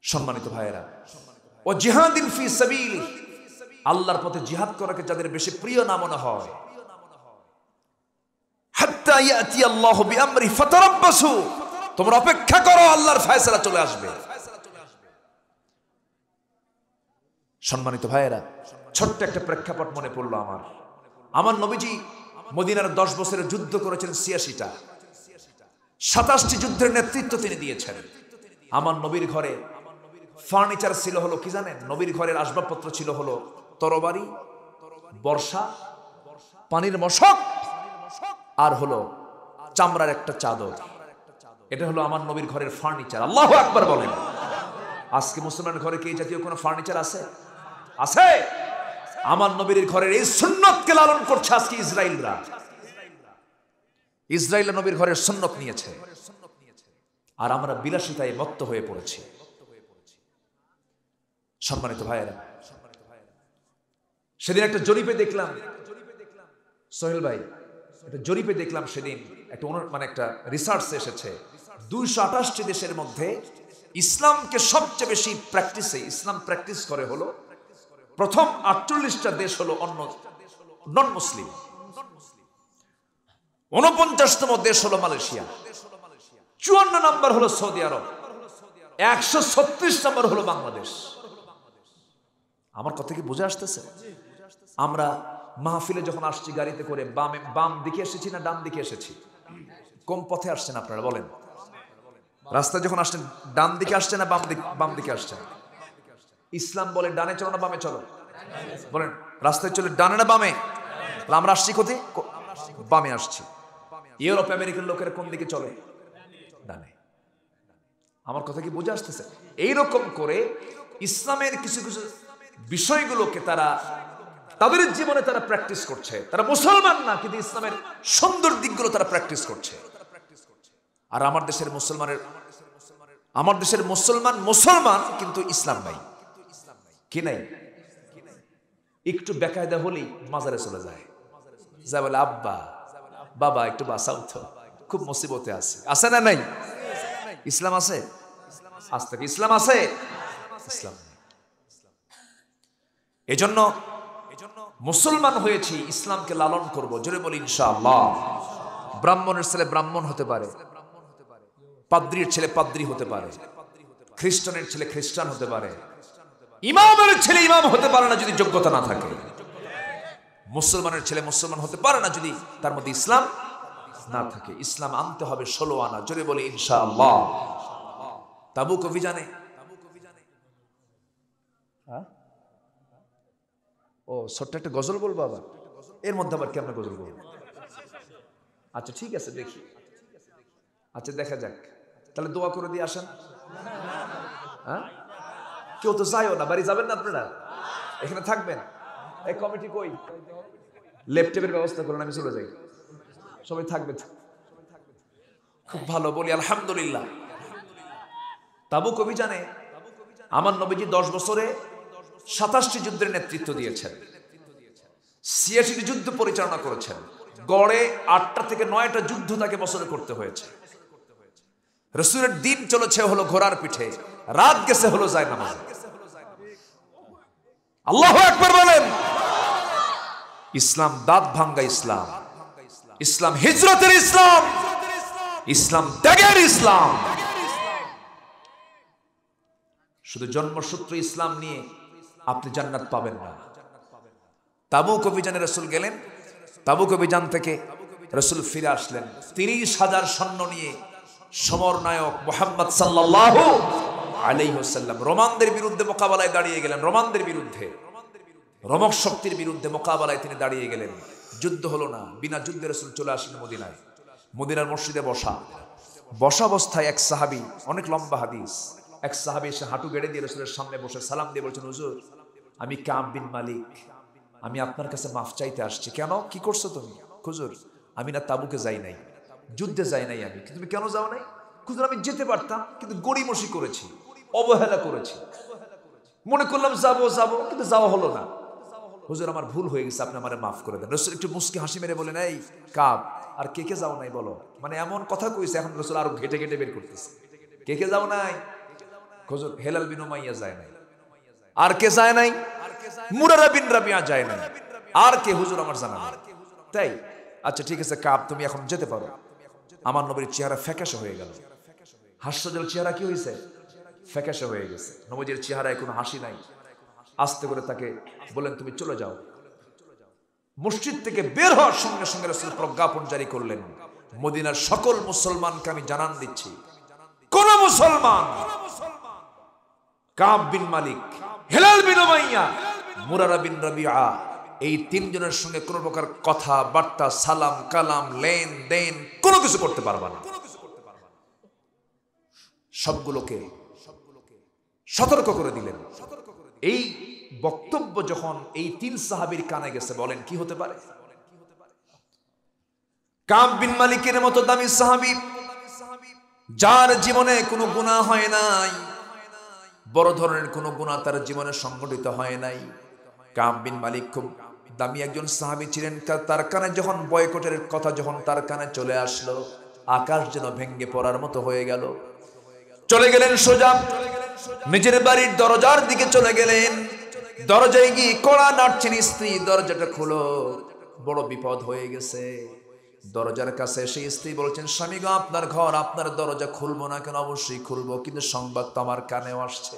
S1: সম্মানিত ভাইয়েরা, ও জিহাদিন ফি সাবিলি, আল্লাহর পথে জিহাদ করাকে যাদের বেশি প্রিয় না মনে হয়, হাত্তা ইয়াতি আল্লাহু বিআমরি ফাতারাব্বাসু, তোমরা অপেক্ষা করো, আল্লাহর ফয়সালা চলে আসবে। সম্মানিত ভাইয়েরা, ছোট্ট একটা প্রেক্ষাপট মনে পড়লো আমার নবীজি মদিনার 10 বছরের যুদ্ধ করেছেন 86টা, 27টি যুদ্ধের নেতৃত্ব তিনি দিয়েছেন। আমার নবীর ঘরে ফার্নিচার ছিল হলো কি জানেন? নবীর ঘরের আসবাবপত্র ছিল হলো তরবারি, বর্ষা, পানির মশক, আর হলো চামড়ার একটা চাদর। এটা হলো আমার নবীর ঘরের ফার্নিচার। আল্লাহু আকবার বলেন। আজকে মুসলমানের ঘরে কি এই জাতীয় কোনো ফার্নিচার আছে? আছে? আমার নবীর ঘরের এই সুন্নতকে লালন করছে আজকে ইসরায়েলরা। ইসরায়েল নবীর ঘরের সুন্নত নিয়েছে, আর আমরা বিলাসিতায় মত্ত হয়ে পড়েছি। সম্মানিত ভাইয়েরা, সেদিন একটা জরিপে দেখলাম, সোহেল ভাই, একটা জরিপে দেখলাম সেদিন, একটা রিসার্চ এসেছে 228টি দেশের মধ্যে ইসলামকে সবচেয়ে বেশি ইসলাম প্র্যাকটিস করে হলো প্রথম 48টা দেশ হলো অন্য নন মুসলিম। 49তম দেশ হলো মালয়েশিয়া, 54 নম্বর হলো সৌদি আরব, 136 নম্বর হলো বাংলাদেশ। আমার কথা কি বুঝে আসতেছে? আমরা মাহফিলে যখন আসছি গাড়িতে করে বাম দিকে এসেছি না ডান দিকে এসেছি? কোন পথে আসছেন আপনারা বলেন? রাস্তায় যখন আসছেন ডান দিকে আসছেন না বাম দিকে আসছেন? ইসলাম বলে ডানে চলো না বামে চলো? বলেন রাস্তায় চলে ডানে না বামে? আমরা আসছি কোথায়? বামে আসছি। ইউরোপ আমেরিকান লোকেরা কোন দিকে চলে? ডানে। আমার কথা কি বুঝে আসতেছে? এইরকম করে ইসলামের কিছু কিছু বিষয়গুলোকে তারা তাদের জীবনে তারা প্র্যাকটিস করছে। তারা মুসলমান না, কিন্তু ইসলামের সুন্দর দিকগুলো তারা প্র্যাকটিস করছে। আর আমার দেশের মুসলমান কিন্তু ইসলাম নাই। কি নাই? একটু বেকায়দা হলেই মাজারে চলে যায়, যা বলে আব্বা বাবা একটু বাঁচাও তো, খুব মুসিবতে আছে। আছে না নাই? ইসলাম আছে? আজ থেকে ইসলাম আছে? ইসলাম নেই। এজন্য মুসলমান হয়েছি, ইসলামকে লালন করব। জোরে বলি ইনশাআল্লাহ। ব্রাহ্মণের ছেলে ব্রাহ্মণ হতে পারে, পাদ্রীর ছেলে পাদ্রী হতে পারে, খ্রিস্টানের ছেলে খ্রিস্টান হতে পারে, ইমামের ছেলে ইমাম হতে পারে না যদি যোগ্যতা না থাকে। মুসলমানের ছেলে মুসলমান হতে পারে না যদি তার মধ্যে ইসলাম না থাকে। ইসলাম আনতে হবে 16 আনা। জোরে বলি ইনশাআল্লাহ। তাবুক অভিযানে ছোট্ট একটা গজল বলবো আবার? এর মধ্যে আবার কেমন গজল বলবো? আচ্ছা ঠিক আছে দেখি, আচ্ছা দেখা যাক, তাহলে দোয়া করে দিয়ে আসেন। হ্যাঁ, কেউ তো যাইও না, বাড়ি যাবেন না আপনারা, এখানে থাকবেন। এই কমিটি কই, ল্যাপটপের ব্যবস্থা করুন, আমি চলে যাই, সবাই থাকবে তো। খুব ভালো, বলি আলহামদুলিল্লাহ। তাবুক অভিযানে আমার নবীজি 10 বছরে 27টি যুদ্ধের নেতৃত্ব দিয়েছেন, 86টি যুদ্ধ পরিচালনা করেছেন। গড়ে 8টা থেকে 9টা যুদ্ধ তাকে বছরে করতে হয়েছে। রাসূলের দিন চলেছে হলো ঘোড়ার পিঠে, রাত গেছে হলো জায়নামাজে। আল্লাহু আকবার বলেন। ইসলাম দাঁত ভাঙ্গা ইসলাম, ইসলাম হিজরতের ইসলাম, ইসলাম ত্যাগের ইসলাম। শুধু জন্মসূত্র ইসলাম নিয়ে আপনি জান্নাত পাবেন না। তাবুক অভিযানে রাসূল গেলেন, তাবুক অভিযান থেকে রাসূল ফিরে আসলেন 30,000 সৈন্য নিয়ে। সমরনায়ক মুহাম্মদ সাল্লাল্লাহু আলাইহি ওয়াসাল্লাম রোমানদের বিরুদ্ধে মোকাবেলায় দাঁড়িয়ে গেলেন। রোমানদের বিরুদ্ধে, রোমক শক্তির বিরুদ্ধে মোকাবেলায় তিনি দাঁড়িয়ে গেলেন। যুদ্ধ হলো না, বিনা যুদ্ধে রাসূল চলে আসলেন মদিনায়। মদিনার মসজিদে বসা অবস্থায় এক সাহাবী, অনেক লম্বা হাদিস, এক সাহাবী এসে হাঁটু গেড়ে দিয়ে রাসূলের সামনে বসে সালাম দিয়ে বলছেন, হুজুর আমি কাব বিন মালিক, আমি আপনার কাছে মাফ চাইতে আসছি। কেন, কি করছো তুমি? হুজুর আমি না তাবুকে যাই নাই, যুদ্ধে যাই নাই আমি। তুমি কেন যাও নাই? হুজুর আমি যেতে পারতাম, কিন্তু গড়িমসি করেছি, অবহেলা করেছি, মনে করলাম যাবো কিন্তু যাওয়া হলো না। হুজুর আমার ভুল হয়ে গেছে, আপনি আমারে মাফ করে দেন। রাসূল একটু মুস্কি হাসি মেরে বলেন, এই কাব, আর কে কে যাও নাই বলো? মানে এমন কথা কইছে, এখন রাসূল আরো ঘেটে ঘেটে বের করতেছে, কে কে যাও নাই? হুজুর হেলাল বিন উমাইয়া যায় নাই। আর কে যায় নাই? মুরারা বিন রাবিয়া যায় নাই। আর কে? হুজুর আমার জানা নেই। তাই আচ্ছা ঠিক আছে কাব, তুমি এখন যেতে পারো। আমার নবীর চেহারা ফ্যাকাশে হয়ে গেল। হাস্যজল চেহারা কি হয়েছে? ফ্যাকাশে হয়ে গেছে। নবীর চেহারায় কোনো হাসি নাই। আস্তে করে তাকে বলেন, তুমি চলে যাও। মসজিদ থেকে বের হওয়ার সঙ্গে সঙ্গে রাসূল প্রজ্ঞাপন জারি করলেন, মদিনার সকল মুসলমানকে আমি জানান দিচ্ছি, কোন মুসলমান কাব বিন মালিক, হেলাল বিন উমাইয়া, মুরারা বিন রাবিয়া, এই 3 জনের সঙ্গে কোনো প্রকার কথা বার্তা, সালাম কালাম, লেন দেন কোনো কিছু করতে পারবা না। সবগুলোকে সতর্ক করে দিলেন। এই বক্তব্য যখন এই 3 সাহাবীর কানে গেছে, বলেন কি হতে পারে? কাব বিন মালিকের মতো দামি সাহাবী, যার জীবনে কোনো গুনাহ হয় নাই, বড় ধরনের কোনো গুনাহ তার জীবনে সংঘটিত হয় নাই। কাব বিন মালিক খুব দামি একজন সাহাবী ছিলেন। তার কানে যখন বয়কটের কথা যখন তার কানে চলে আসলো, আকাশ যেন ভেঙে পড়ার মতো হয়ে গেল। চলে গেলেন সোজা নিজের বাড়ির দরজার দিকে চলে গেলেন। দরজায় গিয়ে কড়া নাড়ছেন স্ত্রী, দরজাটা খুলো, বড় বিপদ হয়ে গেছে। দরজার কাছে সেই স্ত্রী বলছেন, স্বামী গো আপনার ঘর, আপনার দরজা খুলবো না কেন? অবশ্যই খুলবো, কিন্তু সংবাদ তো আমার কানেও আসছে।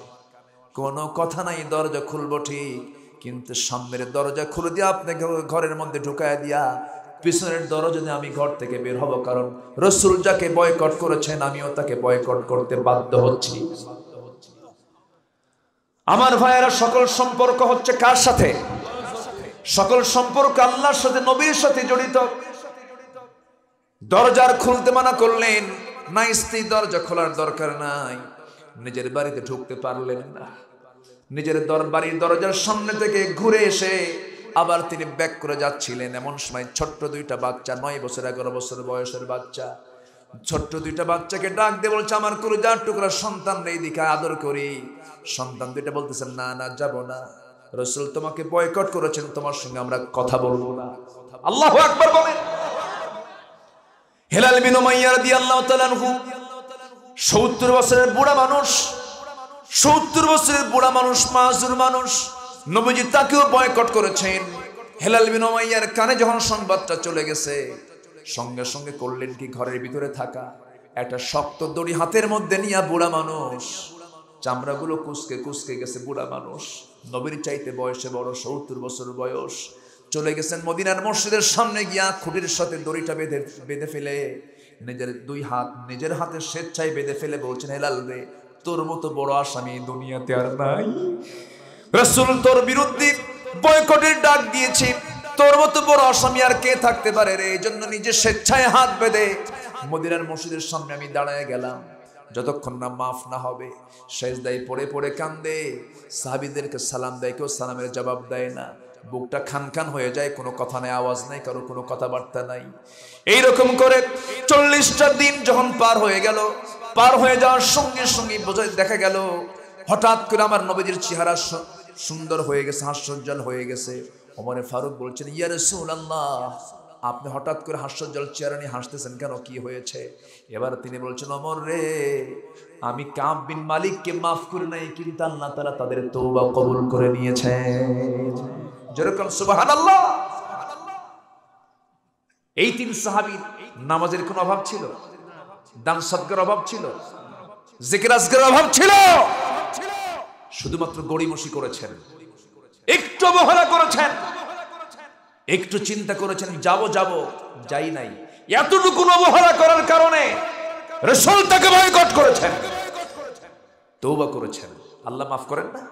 S1: কোনো কথা নাই, দরজা খুলবো ঠিক, কিন্তু সামনের দরজা খুলে দিয়ে আপনাকে ঘরের মধ্যে ঢুকায় দিয়া পিছনের দরজা দিয়ে আমি ঘর থেকে বের হব, কারণ রাসূল যাকে বয়কট করেছেন আমিও তাকে বয়কট করতে বাধ্য হচ্ছি। আমার ভাইয়েরা, সকল সম্পর্ক হচ্ছে কার সাথে? সকল সম্পর্ক আল্লাহর সাথে, নবীর সাথে জড়িত। দরজার খুলতে মানা করলেন না, স্ত্রী দরজা খোলার দরকার নাই। নিজের বাড়িতে ঢুকতে পারলেন না। নিজের বাড়ির দরজার সামনে থেকে ঘুরে এসে আবার তিনি ব্যাক করে যাচ্ছিলেন। এমন সময় ছোট্ট 2টা বাচ্চা, 9 বছর 11 বছর বয়সের বাচ্চা, ছোট্ট 2টা বাচ্চাকে ডাক দিয়ে বলছে, আমার কলিজার টুকরা সন্তান রে, এদিকে আদর করি। সন্তান 2টা বলতেছেন, না না যাব না, রাসূল তোমাকে বয়কট করেছেন, তোমার সঙ্গে আমরা কথা বলবো না। আল্লাহু আকবার বলেন। হেলাল বিন উমাইয়া রাদিয়াল্লাহু তাআলা আনহু 70 বছরের বুড়া মানুষ, 70 বছরের বুড়া মানুষ, মাজুর মানুষ। নবীজি তাকেও বয়কট করেছেন। হেলাল বিন উমাইয়ার কানে যখন সংবাদটা চলে গেছে, সঙ্গে সঙ্গে করলেন কি, ঘরের ভিতরে থাকা একটা শক্ত দড়ি হাতের মধ্যে নিয়ে, বুড়া মানুষ, চামড়াগুলো কুচকে কুচকে গেছে, বুড়া মানুষ, নবীর চাইতে বয়সে বড়, 70 বছর বয়স, চলে গেছেন মদিনার মসজিদের সামনে গিয়া খুঁটির সাথে দড়িটা বেঁধে ফেলে নিজের 2 হাত নিজের হাতে স্বেচ্ছায় বেঁধে ফেলে বলছেন, হেলাল রে, তোর মতো বড় আসামি দুনিয়াতে আর নাই। রাসূল তোর বিরুদ্ধে বয়কটের ডাক দিয়েছে, তোর মতো বড় আসামি আর কে থাকতে পারে রে। এই জন্য নিজে স্বেচ্ছায় হাত বেঁধে মদিনার মসজিদের সামনে আমি দাঁড়ায় গেলাম। যতক্ষণ না মাফ না হবে সেজদায় পড়ে পড়ে কান্দে, সাহাবীদেরকে সালাম দেয়, কেউ সালামের জবাব দেয় না। বুকটা খান খান হয়ে যায়, কোনো কথা নাই, আওয়াজ নাই, কারো কোনো কথাবার্তা নাই। এইরকম করে 40টা দিন যখন পার হয়ে গেল, পার হয়ে যাওয়ার সঙ্গে সঙ্গে দেখা গেল হঠাৎ করে আমার নবীজির চেহারা সুন্দর হয়ে গেছে, হাস্যোজ্জ্বল হয়ে গেছে। ওমর ফারুক বলছেন, ইয়া রাসূলুল্লাহ, আপনি হঠাৎ করে হাস্যোজ্জ্বল চেহারা নিয়ে হাসতেছেন কেন, কি হয়েছে? এবার তিনি বলছেন, ওমর রে, আমি কাব বিন মালিককে মাফ করে নাই, কিন্তু আল্লাহ তাআলা তাদের তওবা কবুল করে নিয়েছেন। যেরকম সুবহানাল্লাহ। এই 3 সাহাবীর নামাজের কোনো অভাব ছিল? দান সদকার অভাব ছিল? জিকির আজকারের অভাব ছিল? শুধুমাত্র গড়িমসি করেছেন, একটু অবহেলা করেছেন, একটু চিন্তা করেছেন যাব যাই নাই। এতটুকু অবহেলা করার কারণে রাসূল তাকে বয়কট করেছেন। তওবা করেছেন, আল্লাহ মাফ করেন না?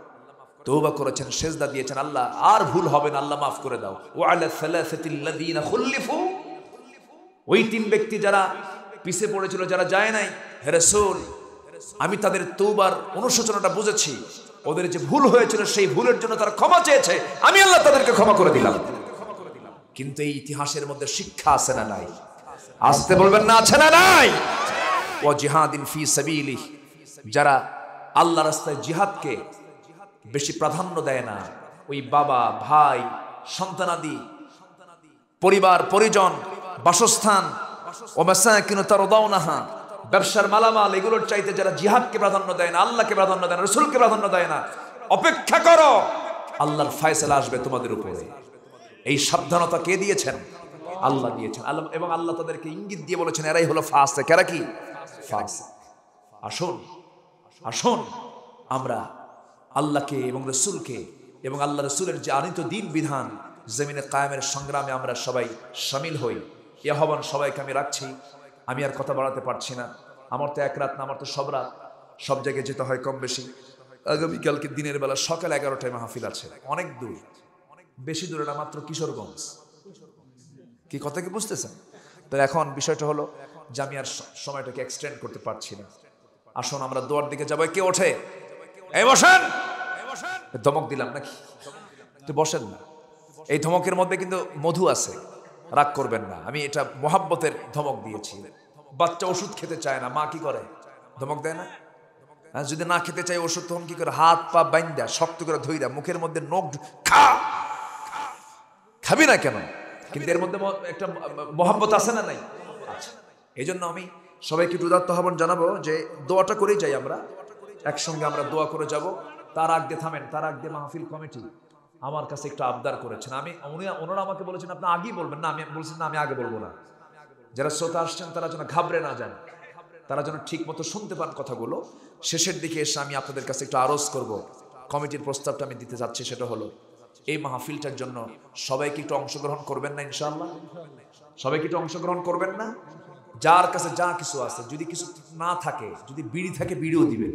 S1: তওবা করেছেন, সেজদা দিয়েছেন, আল্লাহ আর ভুল হবে না, আল্লাহ মাফ করে দাও। ওয়া আলা সালাসাতিল্লাযিনা খুল্লিফু, ওই 3 ব্যক্তি যারা পিছে পড়েছিল, যারা যায় নাই, হে রাসূল আমি তাদের তওবার অনুশোচনাটা বুঝেছি, ওদের যে ভুল হয়েছিল সেই ভুলের জন্য তারা ক্ষমা চেয়েছে, আমি আল্লাহ তাদেরকে ক্ষমা করে দিলাম। কিন্তু এই ইতিহাসের মধ্যে শিক্ষা আছে না নাই? আসতে বলবেন না, আছে না নাই? ও জিহাদিন ফি সাবিলিহ, যারা আল্লাহর রাস্তায় জিহাদকে বেশি প্রাধান্য দেয় না, ওই বাবা ভাই সন্তানাদি পরিবার পরিজন বাসস্থান ও মাসাকিন তারদাউনাহা, ব্যবসার মালামাল, এগুলোর চাইতে যারা জিহাদকে প্রাধান্য দেয় না, আল্লাহকে প্রাধান্য দেয় না, রাসূলকে প্রাধান্য দেয় না, অপেক্ষা করো, আল্লাহর ফয়সালা আসবে তোমাদের উপরে। এই সাবধানতা কে দিয়েছেন? আল্লাহ দিয়েছেন। আল্লাহ, এবং আল্লাহ তাদেরকে ইঙ্গিত দিয়ে বলেছেন এরাই হলো ফাসিক। এরা কি? ফাসিক। আসুন আসুন আমরা আল্লাহকে এবং রাসূলকে এবং আল্লাহ রাসূলের যে আনিত দিন বিধান জমিনে কায়েমের সংগ্রামে আমরা সবাই শামিল হই। এ আহ্বান সবাইকে আমি রাখছি। আমি আর কথা বাড়াতে পারছি না। আমার তো এক রাত না, আমার তো সব রাত, সব জায়গায় যেতে হয় কম বেশি। আগামীকালকে দিনের বেলা সকাল 11টায় মাহফিল আছে, অনেক দূর, বেশি দূরে না, মাত্র কিশোরগঞ্জ। কি কথা কি বুঝতেছেন? তো এখন বিষয়টা হলো যে আমি আর সময়টাকে এক্সটেন্ড করতে পারছি না। আসুন আমরা দোয়ার দিকে যাবো। কে ওঠে? এই বসেন। ধমক দিলাম নাকি? একটু বসেন না। এই ধমকের মধ্যে কিন্তু মধু আছে, রাগ করবেন না। আমি এটা মোহাব্বতের ধমক দিয়েছি। বাচ্চা ওষুধ খেতে চায় না, মা কি করে? ধমক দেয় না? যদি না খেতে চাই ওষুধ, তখন কি করে? হাত পা বাইন্দা শক্ত করে ধইরা মুখের মধ্যে নখ খা, খাবি না কেন? কিন্তু এর মধ্যে একটা মোহাব্বত আছে না নাই? আচ্ছা, এই জন্য আমি সবাইকে একটু উদাত্ত আহ্বান জানাবো যে দোয়াটা করেই যাই, আমরা একসঙ্গে আমরা দোয়া করে যাব। তার আগে থামেন, তার আগে মাহফিল কমিটি আমার কাছে একটু আবদার করেছেন। ওনারা আমাকে বলেছেন আপনি আগেই বলবেন না, আমি বলছেন না আমি আগে বলবো না। যারা শ্রোতা আসছেন তারা যেন ঘাবড়ে না যান, তারা যেন ঠিক মতো শুনতে পান কথাগুলো। শেষের দিকে এসে আমি আপনাদের কাছে একটু আরজ করব। কমিটির প্রস্তাবটা আমি দিতে যাচ্ছি, সেটা হলো এই মাহফিলটার জন্য সবাইকে একটু অংশগ্রহণ করবেন না ইনশাআল্লাহ? সবাইকে একটু অংশগ্রহণ করবেন না? যার কাছে যা কিছু আছে, যদি কিছু না থাকে, যদি বিড়ি থাকে বিড়িও দিবেন।